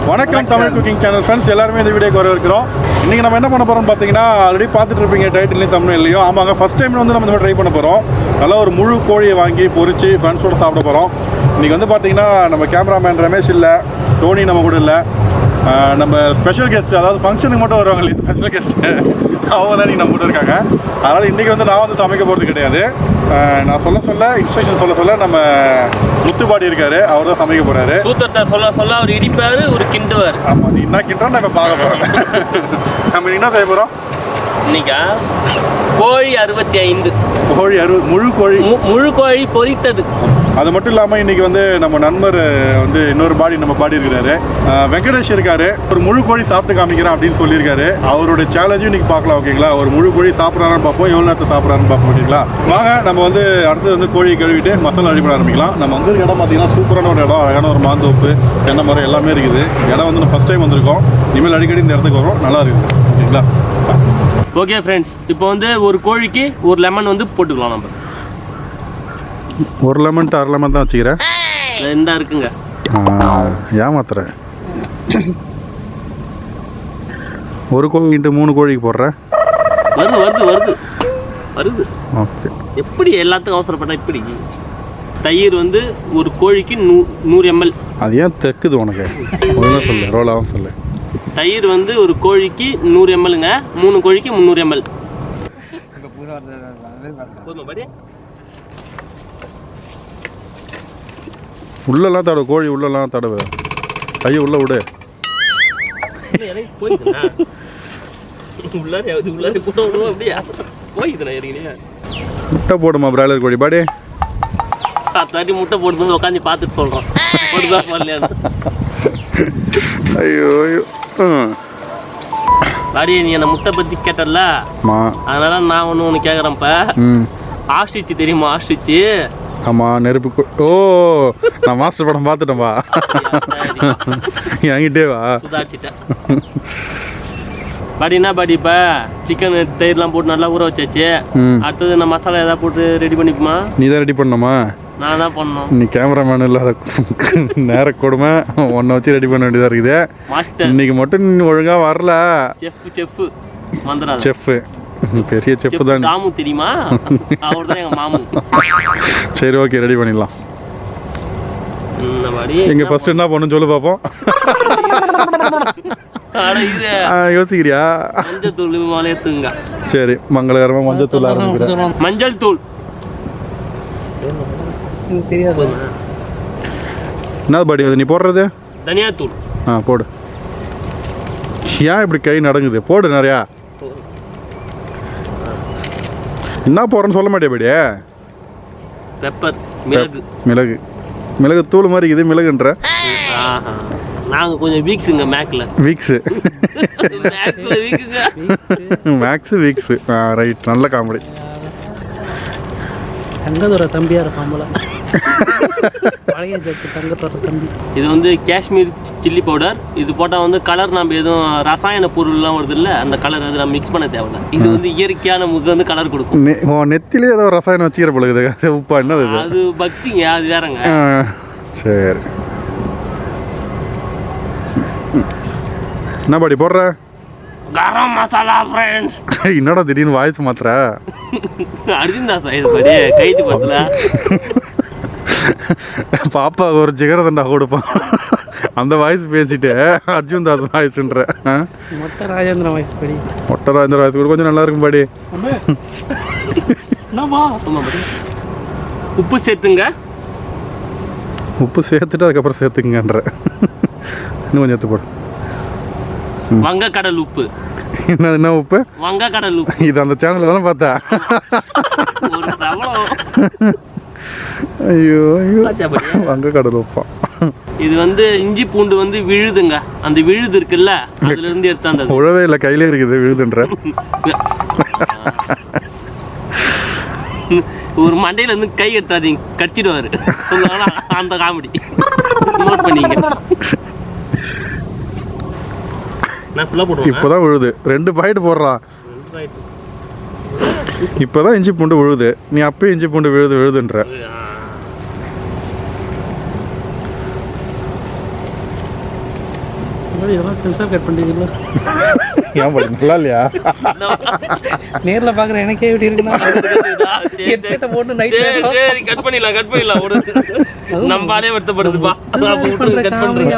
வணக்கம் Tamil cooking channel friends, எல்லாருமே இந்த வீடியோக்கு வரவேற்கிறோம். இன்றைக்கி நம்ம என்ன பண்ண போகிறோம்னு பார்த்தீங்கன்னா, ஆல்ரெடி பார்த்துட்டு இருப்பீங்க டைட்டிலையும் தமிழ்லையும். ஆமாங்க, ஃபஸ்ட் டைம் வந்து நம்ம இந்த மாதிரி ட்ரை பண்ண போகிறோம். நல்லா ஒரு முழு கோழியை வாங்கி பொரிச்சு ஃப்ரெண்ட்ஸோடு சாப்பிட போகிறோம். இன்றைக்கி வந்து பார்த்தீங்கன்னா நம்ம கேமராமேன் ரமேஷ் இல்லை, டோனி நம்ம கூட இல்லை, நம்ம ஸ்பெஷல் கெஸ்ட்டு, அதாவது ஃபங்க்ஷனுக்கு மட்டும் வருவாங்க இல்லையா ஸ்பெஷல் கெஸ்ட்டு, அவங்க தான் இன்றைக்கி நம்ம கூட இருக்காங்க. அதனால் இன்றைக்கி வந்து நான் வந்து சமைக்க போகிறது கிடையாது. நான் சொல்ல இன்ஸ்ட்ரக்ஷன் சொல்ல நம்ம முத்துப்பாடி இருக்காரு, அவர் தான் சமைக்க போறாரு. சூத்திரத்தை சொல்ல அவர் இடிப்பாரு, ஒரு கிண்டுவார். ஆமா, நீ என்ன கிண்டுறோம் நம்ம பார்க்க போறோம். நம்ம என்ன செய்ய போறோம் இன்னைக்கா? கோழி 65 கோழி 60 முழு கோழி பொரித்தது. அது மட்டும் இல்லாமல் இன்றைக்கி வந்து நம்ம நண்பர் வந்து இன்னொரு நம்ம பாடி இருக்கிறாரு, வெங்கடேஷ் இருக்காரு. ஒரு முழு கோழி சாப்பிட்டு காமிக்கிறேன் அப்படின்னு சொல்லியிருக்காரு. அவருடைய சேலஞ்சும் இன்றைக்கி பார்க்கலாம். ஓகேங்களா? ஒரு முழு கோழி சாப்பிட்றான்னு பார்ப்போம், எவ்வளோ நேரத்தை சாப்பிட்றான்னு பார்ப்போம். ஓகேங்களா? வாங்க நம்ம வந்து அடுத்தது வந்து கோழியை கழுவிட்டு மசாலா ரெடி பண்ண ஆரம்பிக்கலாம். நம்ம வந்து இடம் பார்த்தீங்கன்னா சூப்பரான ஒரு இடம், அழகான ஒரு மாந்தோப்பு, தென்னை மரம் எல்லாமே இருக்குது. இடம் வந்து நம்ம ஃபஸ்ட் டைம் வந்திருக்கோம். இனிமேல் அடிக்கடி இந்த இடத்துக்கு வரும், நல்லா இருக்குது. ஓகேங்களா? ஓகே ஃப்ரெண்ட்ஸ், இப்போ வந்து ஒரு கோழிக்கு ஒரு லெமன் வந்து போட்டுக்கலாம். நம்ம ஒரு லெமன் டு 1/2 லெமன் தான் வச்சுக்கிறேன். இந்த இருக்குங்க, ஏமாத்துறேன். ஒரு கோழிட்டு 3 கோழிக்கு போடுறேன். வருது. ஓகே, எப்படி எல்லாத்துக்கும் அவசரப்பட்டா இப்படி? தயிர் வந்து ஒரு கோழிக்கு 100 ml. அது ஏன் தெக்குது உனக்கு? ஒழுங்காக சொல்லு, ரோலாகவும் சொல்லு. தயிர் வந்து ஒரு கோழிக்கு 100 mlங்க, 3 கோழிக்கு 300 ml. உள்ளெல்லாம் தடவை, கோழி உள்ளெல்லாம் தடவை, கையை உள்ள விடு. முட்டை போடுமா பிராய்லர் கோழி பாடி? முட்டை போடும்போது உட்காந்து பார்த்துட்டு சொல்கிறோம். ஐயோ பாடி, நீ என்ன முட்டை பற்றி கேட்டல, அதனால நான் ஒன்று கேட்குறேன்ப்ப. ஆஸ்ட்ரிச்சு தெரியுமா? ஆஸ்ட்ரிச்சு. ஆமாம், நெருப்பு. ஓ, நான் மாஸ்டர் படம் பார்த்துட்டேன்பா. என்கிட்டே வா. சுதாரிச்சிட்டேன் பாடி. என்ன பாடி, இப்போ சிக்கன் தயிர்லாம் போட்டு நல்லா ஊற வச்சாச்சு. அடுத்தது நான் மசாலா ஏதாவது போட்டு ரெடி பண்ணிப்போமா? நீ தான் ரெடி பண்ணணுமா? நான் தான் பண்ணணும். நீ கேமராமேன் இல்லாத நேர கொடுமை, ஒன்றை வச்சு ரெடி பண்ண வேண்டியதாக இருக்குது. மாஸ்டர் இன்னைக்கு மட்டும் நீ ஒழுங்காக வரல. செஃப் வந்துடா. செஃப்பு, பெரிய செஃப் தான். மாமு தெரியுமா? அவர் தான் எங்கள் மாமு. சரி, ஓகே, ரெடி பண்ணிடலாம். எங்க ஃபர்ஸ்ட் என்ன பண்ணணும் சொல்லு பார்ப்போம். யோசிக்கிறியா? மஞ்சள் தூள் மாலையத்துங்க. சரி, மங்களகரமா மஞ்சள் தூள் ஆரம்பிக்கிறேன். மஞ்சள் தூள் தெரியாது என்ன பாடி அது நீ போடுறது? தனியா தூள். போடு. ஏன் இப்படி கை நடங்குது? போடு நிறையா. என்ன போடுறேன்னு சொல்ல மாட்டே பாடியே. பெப்பர், மிளகு தூள் மாதிரி இருக்குது மிளகுன்ற. நாங்கள் கொஞ்சம் வீக்ஸுங்க, வீக்ஸு ரைட், நல்ல காமெடி. தங்கத்தோட தம்பியா இருக்காமல. தங்கத்தோட தம்பி. இது வந்து காஷ்மீர் சில்லி பவுடர். இது போட்டால் வந்து கலர் நம்ம எதுவும் ரசாயன பொருள்லாம் வருது இல்லை, அந்த கலர் அது நம்ம மிக்ஸ் பண்ண தேவையில்ல. இது வந்து இயற்கையாக நமக்கு வந்து கலர் கொடுக்கும். நெத்திலே ஏதோ ரசாயனம் வச்சுக்கிற பொழுது உப்பா என்னது? அது பக்திங்க, அது வேறங்க. சரி, என்ன பாடி போடுற? கரம் மசாலா ஃப்ரெண்ட்ஸ். என்னடா திடீர்னு வாய்ஸ் மாத்திர? அர்ஜுன் தாஸ் வாய்ஸ் பாடி, கைது படத்துல பாப்பா ஒரு ஜிகரதண்டா கொடுப்பான், அந்த வாய்ஸ் பேசிட்டு அர்ஜுன் தாஸ் வாய்ஸ்ன்ற. மொட்டை ராஜேந்திர வாய்ஸ் படி. மொட்டை ராஜேந்திர வாய்ஸ் கூட கொஞ்சம் நல்லா இருக்கும் பாடி. உப்பு சேர்த்துங்க. உப்பு சேர்த்துட்டு அதுக்கப்புறம் சேர்த்துங்கன்ற. இன்னும் கொஞ்சம் எடுத்து போடு. வங்கக்கடல் உப்பு. என்ன உப்பு? வங்கக்கடல் உப்பு. இது அந்த சேனல்ல தானே பார்த்தா? ஐயோ வங்கக்கடல் உப்பா. இது வந்து இஞ்சி பூண்டு வந்து விழுதுங்க, அந்த விழுது இருக்குல்ல, அதுல இருந்து எடுத்து அந்த உழவே இல்லை, கையிலே இருக்குது விழுதுன்ற. ஒரு மண்டையில இருந்து கை எடுத்தாதீங்க, கடிச்சிடுவாரு. அந்த காமெடி நோட் பண்ணீங்க. இப்போதான் விழுது. 2 பாயிண்ட் போடுறான். இப்போதான் இஞ்சி பூண்டு விழுது, நீ அப்பயே இஞ்சி பூண்டு விழுதுன்ற. இதெல்லாம் சென்சார் கட் பண்ணிட்டீங்களா? ஏன் படி நல்லா இல்லையா? நேர்ல பாக்குற எனக்கே எப்படி இருக்குன்னா போட்டு நைட் சரி கட் பண்ணிடலாம் ஒரு நம்பாலே வருத்தப்படுதுப்பா. கட் பண்றீங்க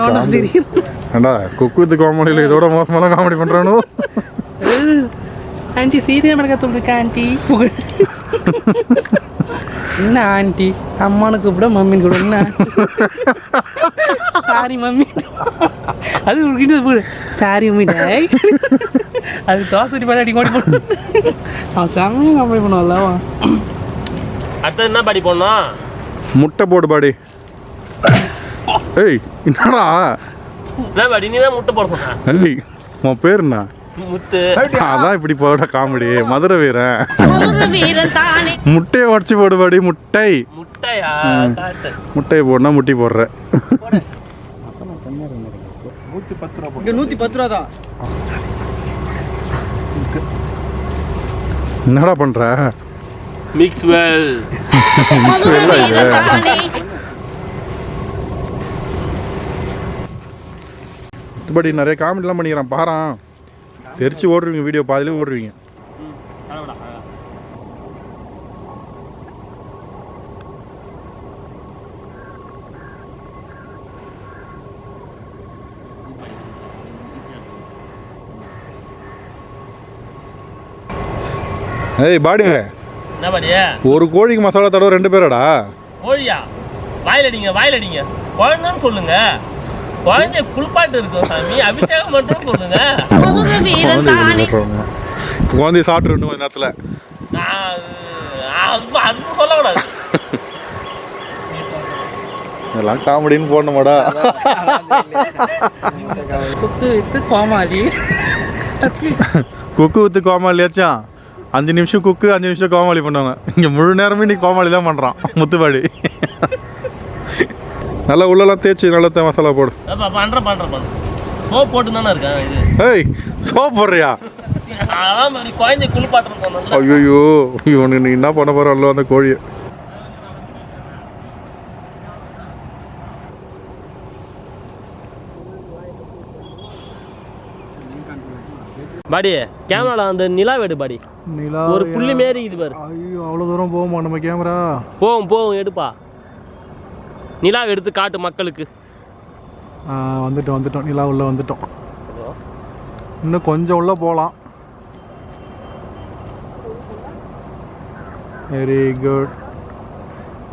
ஏண்டா குக் வித் காமெடியில் இதோட மோசமான காமெடி பண்றானோ? ஆண்டி சீரியல் மடக்க சொல்லிருக்க ஆண்டி. என்ன ஆண்டி? அம்மானு கூப்பிட மம்மின்னு கூட என்ன? Sorry mummy. அது உங்ககிட்ட போடு. சாரி மம்மி டாய். அது தோசை பாடி ஓடி போடு. அவன் செம்மையாக கம்பெனி பண்ணுவான்ல. அடுத்தது என்ன பாடி போடணும்? முட்டை போடு பாடி. ஏய் என்னடா? என்ன பாடி நீ தான் முட்டை போட சொன்ன. ஏய் உன் பேர் என்ன? முத்து. அதான் இப்படி போட காமெடி. மதுரை வீரன். முட்டையை உடச்சி போடு பாடி. முட்டையா? முட்டையை போடனா முட்டி போடுற. 110 ரூபா தான். என்னடா பண்ற? Mix well. படி நிறைய காமெடிலாம் பண்ணிக்கிறான் பாரான். தெரிச்சு ஓடுறீங்க, வீடியோ பாதிலே ஓடுறீங்க. ஏய் பாடிங்க, என்ன பாடியா? ஒரு கோழிக்கு மசாலா தடவை 2 பேரடா? கோழியா? வாயிலடிங்க குழந்தைன்னு சொல்லுங்க. குழந்தை குளிப்பாட்டு இருக்கும் சாமி, அபிஷேகம் மட்டும் சொல்லுங்க. குழந்தைய சாப்பிட்டு கொஞ்ச நேரத்தில் அது சொல்லக்கூடாது. இதெல்லாம் காமெடின்னு போடணுமாடா? குக்கு வித்து கோமாளி. குக்கு வித்து கோமாளியாச்சும் 5 நிமிஷம் குக்கு 5 நிமிஷம் கோமாளி பண்ணுவாங்க. இங்கே முழு நேரமே நீ கோமாளி தான் பண்ணுறான் முத்துப்பாடி. நல்லா உள்ளெல்லாம் தேய்ச்சி நல்லா மசாலா போடு. பண்றேன் சோப் போட்டு தானே இருக்கேன் இது. ஏய் சோப் போடுறியா? அதான் மாதிரி குழந்தை குளிப்பாட்டுன்னு சொன்னேன். ஐயோ இவனுக்கு நீ என்ன பண்ண போற? அல்ல அந்த கோழியை பாடி கேமரால அந்த நிலா வேடு பாடி. நிலா ஒரு புள்ளி மாரி இது பாரு. ஐயோ அவ்வளோ தூரம் போகுமா நம்ம கேமரா? போகும் எடுப்பா. நிலா எடுத்து காட்டு மக்களுக்கு. வந்துட்டோம் நிலா உள்ள வந்துட்டோம். இன்னும் கொஞ்சம் உள்ள போகலாம். வெரி குட்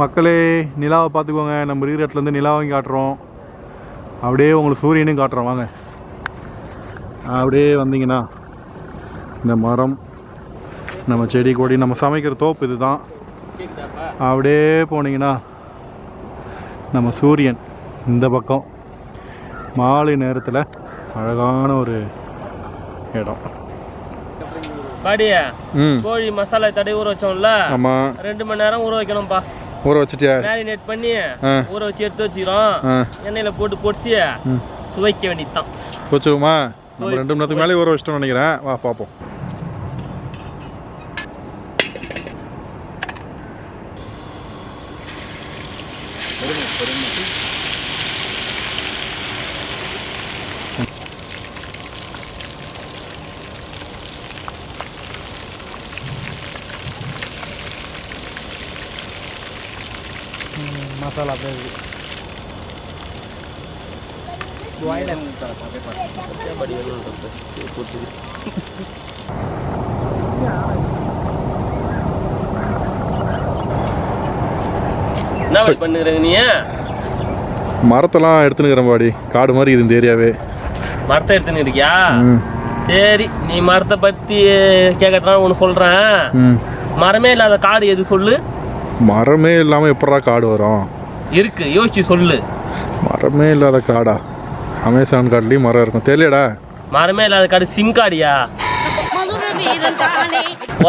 மக்களே, நிலாவை பார்த்துக்கோங்க. நம்ம இருக்கிற இடத்துலேருந்து நிலாவையும் காட்டுறோம், அப்படியே உங்களுக்கு சூரியனையும் காட்டுறோம். வாங்க அப்படியே வந்தீங்கன்னா இந்த மரம், நம்ம செடி கொடி, நம்ம சமைக்கிற தோப்பு இது தான். அப்படியே போனீங்கன்னா நம்ம சூரியன் இந்த பக்கம். மாலை நேரத்தில் அழகான ஒரு இடம். பாடியா கோழி மசாலா தடவி ஊற வச்சோம்ல? ஆமாம். 2 மணி நேரம் ஊற வைக்கணும்ப்பா. ஊற வச்சுட்டியா? மேரினேட் பண்ணி ஊற வச்சு எடுத்து வச்சுக்கிறோம். எண்ணெயில் போட்டு பொடிச்சு சுவைக்க வேண்டியதுதான். வச்சுருமா? 2 மணி நேரத்துக்கு மேலே ஊற வச்சிட்டோம்னு நினைக்கிறேன். வா பார்ப்போம். மசாலா பேர் என்ன பண்ணுறீங்க நீ? மரத்தெல்லாம் எடுத்துனுக்கிறேன் பாடி. காடு மாதிரி இது இந்த ஏரியாவே. மரத்தை எடுத்துன்னு இருக்கியா? சரி, நீ மரத்தை பற்றி கேட்கறதுனா ஒன்று சொல்கிறேன். மரமே இல்லாத காடு எது சொல்லு? மரமே இல்லாமல் எப்படா காடு வரும்? இருக்கு, யோசிச்சு சொல்லு. மரமே இல்லாத காடா? அமேசான் காடுலேயும் மரம் இருக்கும், தெரியலடா. மரமே இல்லாத காடு சிங்காடியா?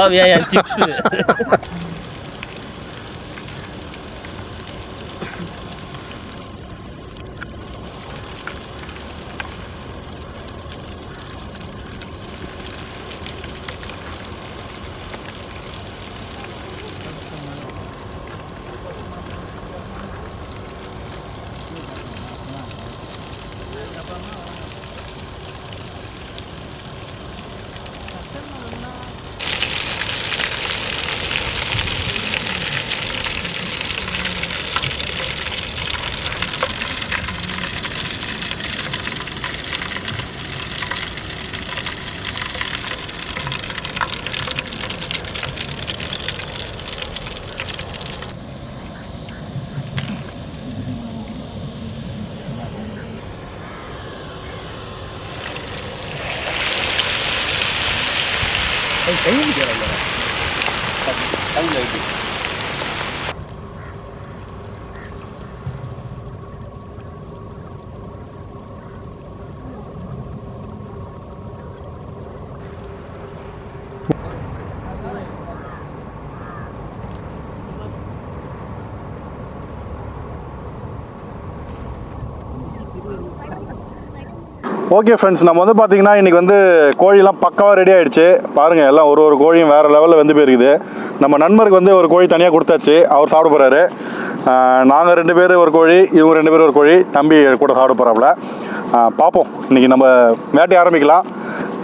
ஓவியா என் சிப்ஸ். ஓகே ஃப்ரெண்ட்ஸ், நம்ம வந்து பார்த்தீங்கன்னா இன்றைக்கி வந்து கோழிலாம் பக்காவாக ரெடி ஆகிடுச்சு. பாருங்கள், எல்லாம் ஒரு கோழியும் வேறு லெவலில் வந்து போயிருக்குது. நம்ம நண்பருக்கு வந்து ஒரு கோழி தனியாக கொடுத்தாச்சு, அவர் சாப்பிட போகிறாரு. நாங்கள் 2 பேர் ஒரு கோழி, இவங்க 2 பேர் ஒரு கோழி, தம்பி கூட சாப்பிட போகிறாப்புல. பார்ப்போம், இன்றைக்கி நம்ம வேட்டையை ஆரம்பிக்கலாம்.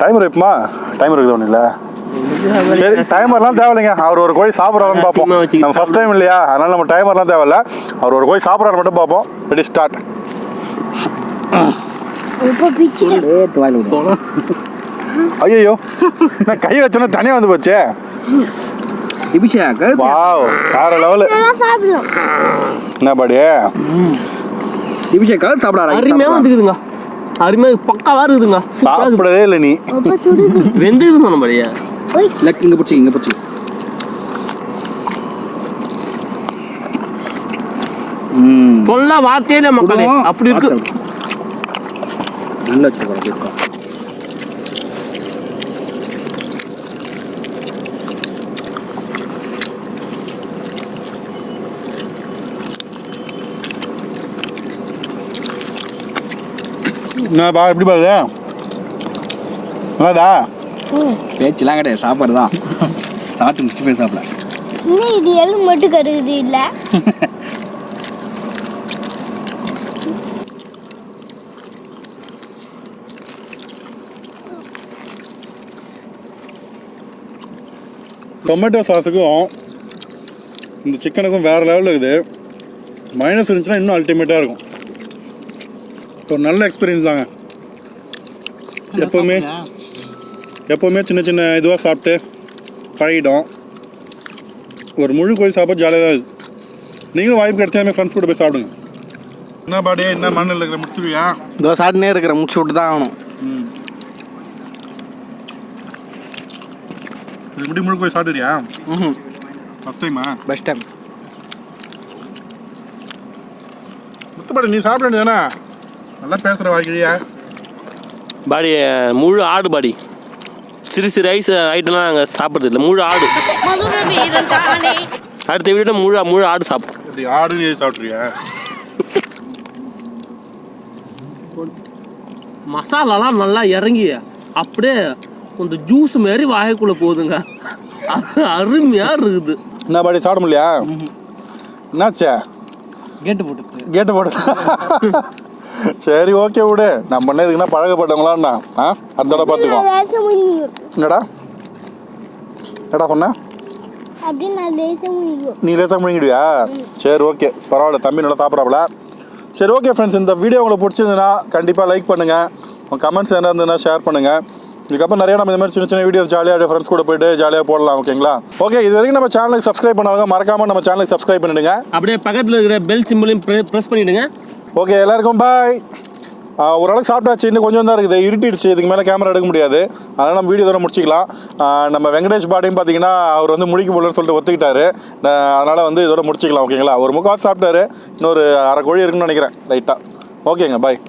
டைமர் வைப்போமா? டைமர் இருக்குது ஒன்றும் இல்லை. சரி, டைமர்லாம் தேவையில்லைங்க. அவர் ஒரு கோழி சாப்பிட்றாருன்னு பார்ப்போம். நம்ம ஃபஸ்ட் டைம் இல்லையா, அதனால் நம்ம டைமர்லாம் தேவையில்ல. அவர் ஒரு கோழி சாப்பிட்றாரு மட்டும் பார்ப்போம். Ready, start. ஐயோ, நான் கை வச்சோன்னா தனியாக வந்து போச்சே. வாவ், வேற லெவலு. என்ன பாடி அருமையாக வந்துக்குதுங்க, அருமையாக பக்காவாக இருக்குதுங்க. சாப்பிடவே இல்லை நீ. வெந்தது சொன்ன பாடியா? இங்கே பிடிச்சி இங்கே பிடிச்சி சொல்ல வார்த்தையே மக்களே அப்படி இருக்கு. நல்லா வச்சுருக்கோம். என்னப்பா எப்படி பாருது? நல்லாதா? பேச்செல்லாம் கிடையாது, சாப்பாடு தான். சாப்பிட்டு முடிச்சு போய் சாப்பிட. இன்னும் இது எல்லாம் மட்டும் கருகுது இல்லை. டொமேட்டோ சாஸுக்கும் இந்த சிக்கனுக்கும் வேறு லெவலில் இருக்குது. மைனஸ் இருந்துச்சுன்னா இன்னும் அல்டிமேட்டாக இருக்கும். ஒரு நல்ல எக்ஸ்பீரியன்ஸ் தாங்க. எப்போவுமே சின்ன சின்ன இதுவாக சாப்பிட்டு பழகிடும். ஒரு முழு கோழி சாப்பிட்டு ஜாலியாக தான் இருக்குது. நீங்களும் வாய்ப்பு கிடைச்சாமே ஃப்ரெண்ட்ஸ் கூட போய் சாப்பிடுங்க. என்ன பாடி, என்ன மண்ணில் இருக்கிற முடிச்சுவியா? இதோ சாப்பிட்டுனே இருக்கிற, முடிச்சு விட்டு தான் ஆகணும். இது முடி முழு கோழி சாப்பிட்டுறியா? ஃபஸ்ட் டைமா? Best time. முத்துப்பாடி, நீ சாப்பிட வேண்டியதானே? நல்லா பேசுகிற வாய்க்கிழியா? பாடி முழு ஆடு பாடி. சிறு சிறு ஐட்டம்லாம் நாங்கள் சாப்பிட்றது இல்லை, முழு ஆடு. அடுத்த வீடு முழு ஆடு சாப்பிடும். இப்படி ஆடு நீ சாப்பிட்றியா? மசாலாலாம் நல்லா இறங்கி அப்படியே கொஞ்சம் ஜூஸ் மாதிரி வாய்க்குள்ளே போகுதுங்க. அருமையாக இருக்குது. என்ன பாடி சாப்பிட முடியலையா? என்னாச்சே? கேட்டு போட்டு சரி, ஓகே, விடு. நம்ம பண்ண இதுக்குன்னா பழகப்பட்டவங்களாண்ணா. அடுத்த தடவை பார்த்துக்கோ. என்னடா சொன்ன? நீ லேசாக முடிங்கிடுவியா? சரி, ஓகே, பரவாயில்ல. தம்பி நல்லா சாப்பிட்றாப்புல. சரி, ஓகே ஃப்ரெண்ட்ஸ், இந்த வீடியோ உங்களுக்கு பிடிச்சிருந்துன்னா கண்டிப்பாக லைக் பண்ணுங்கள். உங்கள் கமெண்ட்ஸ் என்ன இருந்ததுன்னா ஷேர் பண்ணுங்கள். இதுக்கப்புறம் நிறையா நம்ம இந்த மாதிரி சின்ன சின்ன வீடியோஸ் ஜாலியாக ஃப்ரெண்ட்ஸ் கூட போய்ட்டு ஜாலியாக போடலாம். ஓகேங்களா? ஓகே, இது வரைக்கும் நம்ம சேனலுக்கு சப்ஸ்கிரைப் பண்ணாங்க, மறக்காமல் நம்ம சேனலுக்கு சப்ஸ்கிரைப் பண்ணிவிடுங்க. அப்படியே பக்கத்தில் இருக்கிற பெல் சிம்பிளையும் ப்ரெஸ் பண்ணிவிடுங்க. ஓகே, எல்லாருக்கும் பாய். ஓரளவுக்கு சாப்பிட்டாச்சு, இன்னும் கொஞ்சம் தான் இருக்குது. இருட்டிடுச்சு, இதுக்கு மேலே கேமரா எடுக்க முடியாது. அதனால் நம்ம வீடியோ தூரம் முடிச்சிக்கலாம். நம்ம வெங்கடேஷ் பாடியும் பார்த்தீங்கன்னா அவர் வந்து முடிக்க போடலன்னு சொல்லிட்டு ஒத்துக்கிட்டாரு. அதனால் வந்து இதோட முடிச்சிக்கலாம். ஓகேங்களா? ஒரு முக்கால் சாப்பிட்டாரு, இன்னொரு அரை கோழி இருக்குன்னு நினைக்கிறேன் லைட்டாக. ஓகேங்க, பாய்.